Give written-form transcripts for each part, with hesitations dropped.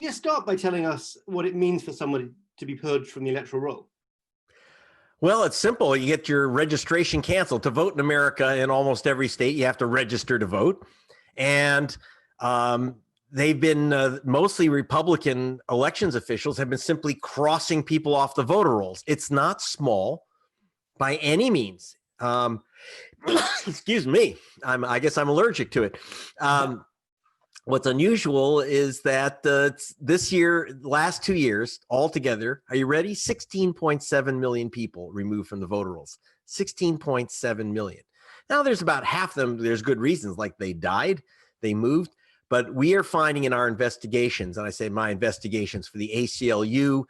you just start by telling us what it means for somebody to be purged from the electoral roll? Well, it's simple. You get your registration canceled. To vote in America, in almost every state, you have to register to vote. And they've been mostly Republican elections officials have been simply crossing people off the voter rolls. It's not small by any means. Excuse me. I guess I'm allergic to it. What's unusual is that this year, last 2 years altogether, are you ready? 16.7 million people removed from the voter rolls. 16.7 million. Now, there's about half of them. There's good reasons, like they died, they moved. But we are finding in our investigations, and I say my investigations for the ACLU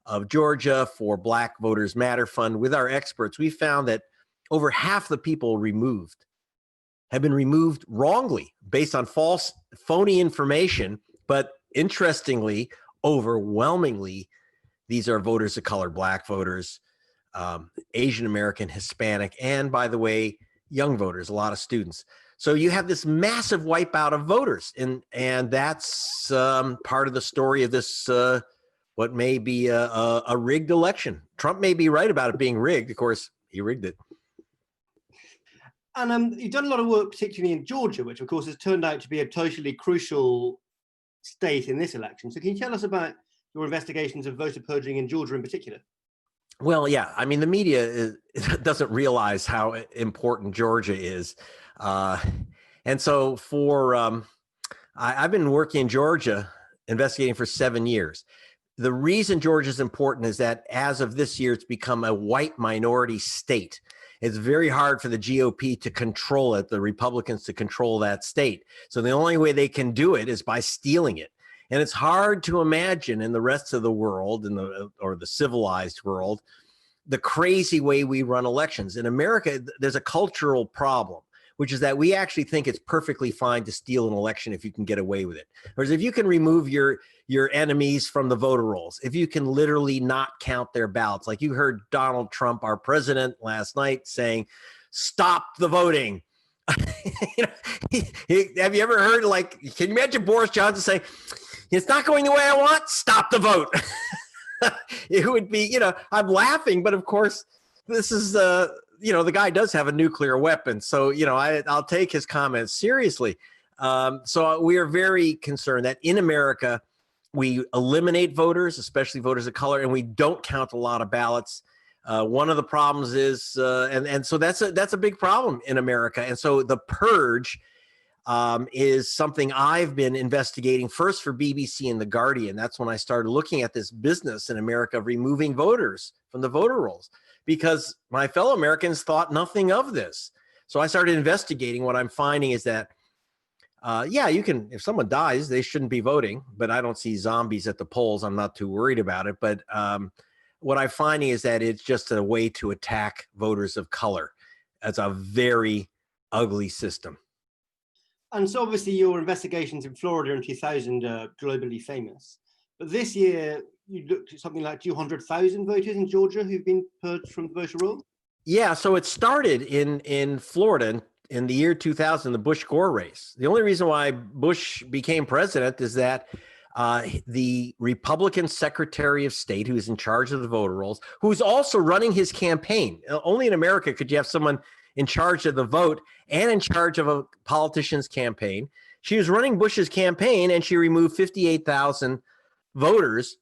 of Georgia, for Black Voters Matter Fund, with our experts, we found that over half the people removed have been removed wrongly based on false, phony information. But interestingly, overwhelmingly, these are voters of color, Black voters, Asian American, Hispanic, and by the way, young voters, a lot of students. So you have this massive wipeout of voters, and that's part of the story of this, what may be a rigged election. Trump may be right about it being rigged. Of course, he rigged it. And you've done a lot of work, particularly in Georgia, which of course has turned out to be a totally crucial state in this election. So can you tell us about your investigations of voter purging in Georgia in particular? Well, yeah, I mean, the media doesn't realize how important Georgia is. And so I've been working in Georgia, investigating for 7 years. The reason Georgia is important is that as of this year, it's become a white minority state. It's very hard for the GOP to control it, the Republicans to control that state. So the only way they can do it is by stealing it. And it's hard to imagine in the rest of the world, or the civilized world, the crazy way we run elections. In America, there's a cultural problem, which is that we actually think it's perfectly fine to steal an election if you can get away with it. Whereas if you can remove your enemies from the voter rolls, if you can literally not count their ballots, like you heard Donald Trump, our president, last night saying, "Stop the voting." Have you ever heard, like, can you imagine Boris Johnson saying, "It's not going the way I want, stop the vote"? It would be, I'm laughing, but of course, this is, the guy does have a nuclear weapon. So, I'll take his comments seriously. So we are very concerned that in America, we eliminate voters, especially voters of color, and we don't count a lot of ballots. One of the problems is, and so that's a big problem in America. And so the purge is something I've been investigating first for BBC and The Guardian. That's when I started looking at this business in America of removing voters from the voter rolls, because my fellow Americans thought nothing of this. So I started investigating. What I'm finding is that, you can, if someone dies, they shouldn't be voting, but I don't see zombies at the polls. I'm not too worried about it. But what I'm finding is that it's just a way to attack voters of color. It's a very ugly system. And so obviously your investigations in Florida in 2000 are globally famous. But this year, you looked at something like 200,000 voters in Georgia who've been purged from the voter roll? Yeah, so it started in Florida in the year 2000, the Bush-Gore race. The only reason why Bush became president is that the Republican Secretary of State, who's in charge of the voter rolls, who's also running his campaign. Only in America could you have someone in charge of the vote and in charge of a politician's campaign. She was running Bush's campaign, and she removed 58,000 voters,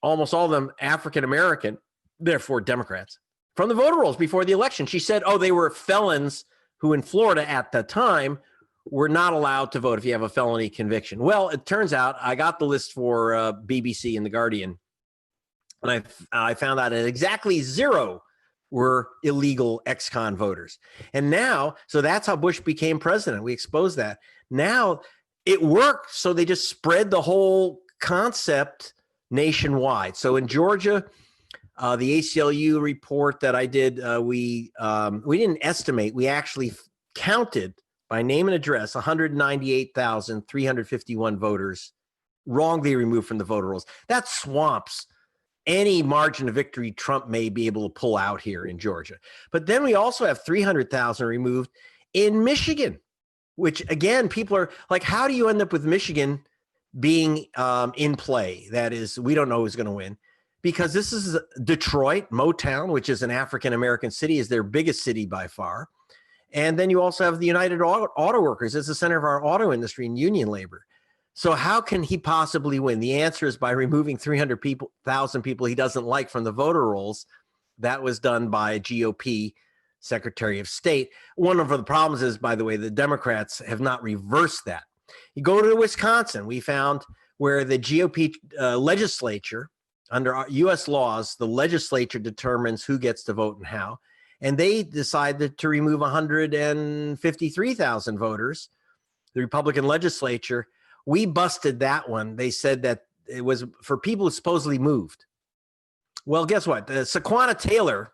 almost all of them African-American, therefore Democrats, from the voter rolls before the election. She said, they were felons who in Florida at the time were not allowed to vote if you have a felony conviction. Well, it turns out I got the list for BBC and The Guardian, and I found out that exactly 0 were illegal ex-con voters. And now, so that's how Bush became president. We exposed that. Now it worked. So they just spread the whole concept nationwide. So in Georgia, the ACLU report that I did, we didn't estimate, we actually counted by name and address 198,351 voters wrongly removed from the voter rolls. That swamps any margin of victory Trump may be able to pull out here in Georgia. But then we also have 300,000 removed in Michigan, which again, people are like, how do you end up with Michigan being in play. That is, we don't know who's going to win, because this is Detroit, Motown, which is an African-American city, is their biggest city by far. And then you also have the United Auto Workers. It's the center of our auto industry and union labor. So how can he possibly win? The answer is by removing 300,000 people he doesn't like from the voter rolls. That was done by a GOP Secretary of State. One of the problems is, by the way, the Democrats have not reversed that. You go to Wisconsin, we found where the GOP legislature, under U.S. laws, the legislature determines who gets to vote and how. And they decided to remove 153,000 voters, the Republican legislature. We busted that one. They said that it was for people who supposedly moved. Well, guess what? Saquonna Taylor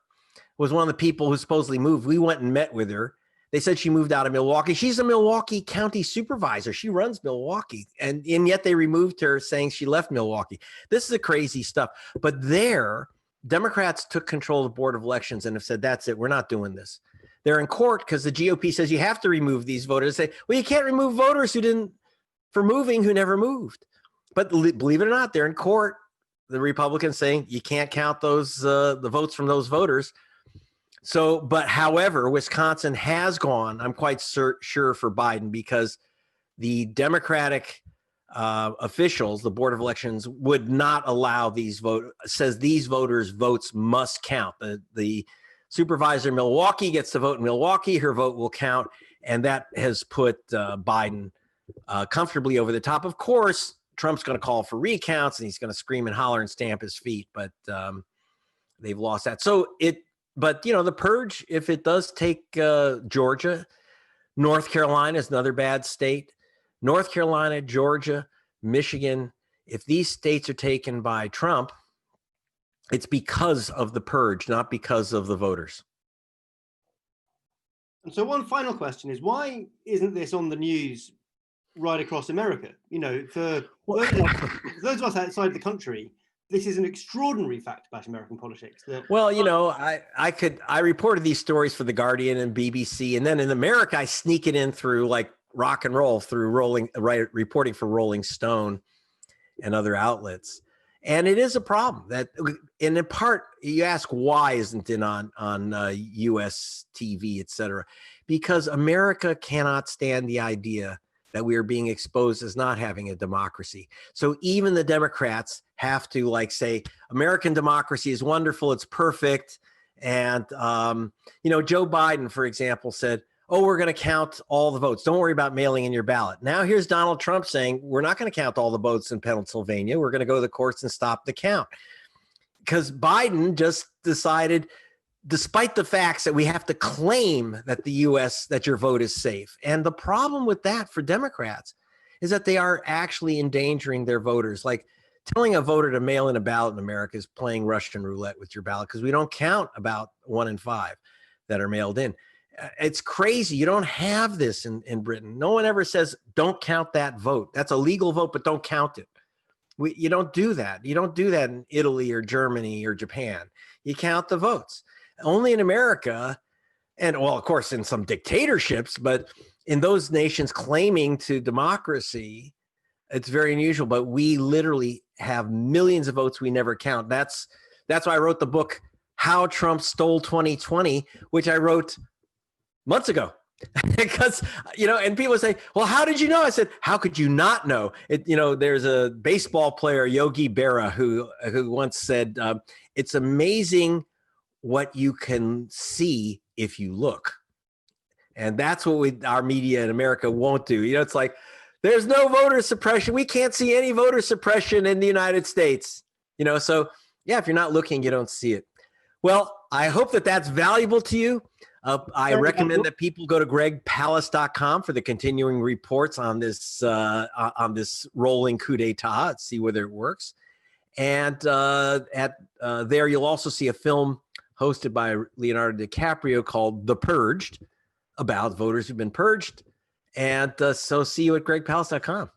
was one of the people who supposedly moved. We went and met with her. They said she moved out of Milwaukee. She's a Milwaukee County supervisor. She runs Milwaukee. And yet they removed her, saying she left Milwaukee. This is the crazy stuff. But there, Democrats took control of the Board of Elections and have said, that's it, we're not doing this. They're in court because the GOP says you have to remove these voters. They say, well, you can't remove voters who never moved. But believe it or not, they're in court. The Republicans saying you can't count those the votes from those voters. So, but however, Wisconsin has gone, I'm quite sure, for Biden, because the Democratic officials, the Board of Elections, would not allow these votes, says these voters' votes must count. The supervisor in Milwaukee gets to vote in Milwaukee, her vote will count, and that has put Biden comfortably over the top. Of course, Trump's going to call for recounts, and he's going to scream and holler and stamp his feet, but they've lost that. But the purge, if it does take Georgia, North Carolina is another bad state. North Carolina, Georgia, Michigan, if these states are taken by Trump, it's because of the purge, not because of the voters. And so one final question is, why isn't this on the news right across America? For those of us outside the country, this is an extraordinary fact about American politics. Well, I reported these stories for The Guardian and BBC, and then in America, I sneak it in through like rock and roll, through reporting for Rolling Stone and other outlets. And it is a problem that, and in part, you ask why isn't it on U.S. TV, et cetera? Because America cannot stand the idea that we are being exposed as not having a democracy. So even the Democrats have to say American democracy is wonderful, it's perfect. And Joe Biden, for example, said, oh, we're going to count all the votes, don't worry about mailing in your ballot. Now here's Donald Trump saying we're not going to count all the votes in Pennsylvania, we're going to go to the courts and stop the count. Because Biden just decided, despite the facts, that we have to claim that that your vote is safe. And the problem with that for Democrats is that they are actually endangering their voters. Like telling a voter to mail in a ballot in America is playing Russian roulette with your ballot, because we don't count about 1 in 5 that are mailed in. It's crazy. You don't have this in Britain. No one ever says, don't count that vote. That's a legal vote, but don't count it. You don't do that. You don't do that in Italy or Germany or Japan. You count the votes. Only in America, and well, of course, in some dictatorships, but in those nations claiming to democracy, it's very unusual. But we literally have millions of votes we never count. That's why I wrote the book, How Trump Stole 2020, which I wrote months ago. Because, and people say, well, how did you know? I said, how could you not know? There's a baseball player, Yogi Berra, who once said, it's amazing what you can see if you look. And that's what our media in America won't do. It's like, there's no voter suppression. We can't see any voter suppression in the United States. So yeah, if you're not looking, you don't see it. Well, I hope that that's valuable to you. I recommend that people go to gregpalast.com for the continuing reports on this rolling coup d'etat, see whether it works. And there you'll also see a film hosted by Leonardo DiCaprio called The Purged, about voters who've been purged. And so see you at gregpalast.com.